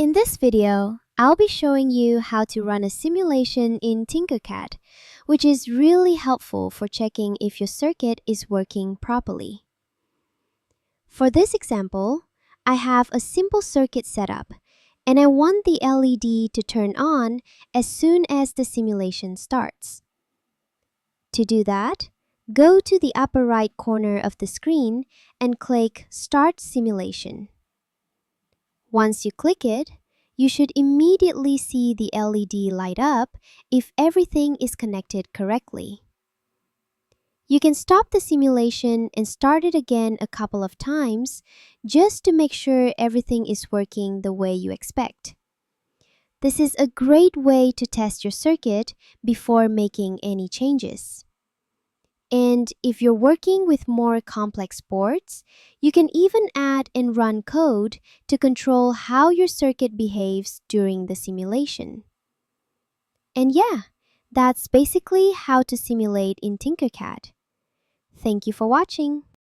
In this video, I'll be showing you how to run a simulation in Tinkercad, which is really helpful for checking if your circuit is working properly. For this example, I have a simple circuit setup, and I want the LED to turn on as soon as the simulation starts. To do that, go to the upper right corner of the screen and click Start Simulation. Once you click it, you should immediately see the LED light up if everything is connected correctly. You can stop the simulation and start it again a couple of times just to make sure everything is working the way you expect. This is a great way to test your circuit before making any changes. And if you're working with more complex boards, you can even add and run code to control how your circuit behaves during the simulation. And yeah, that's basically how to simulate in Tinkercad. Thank you for watching.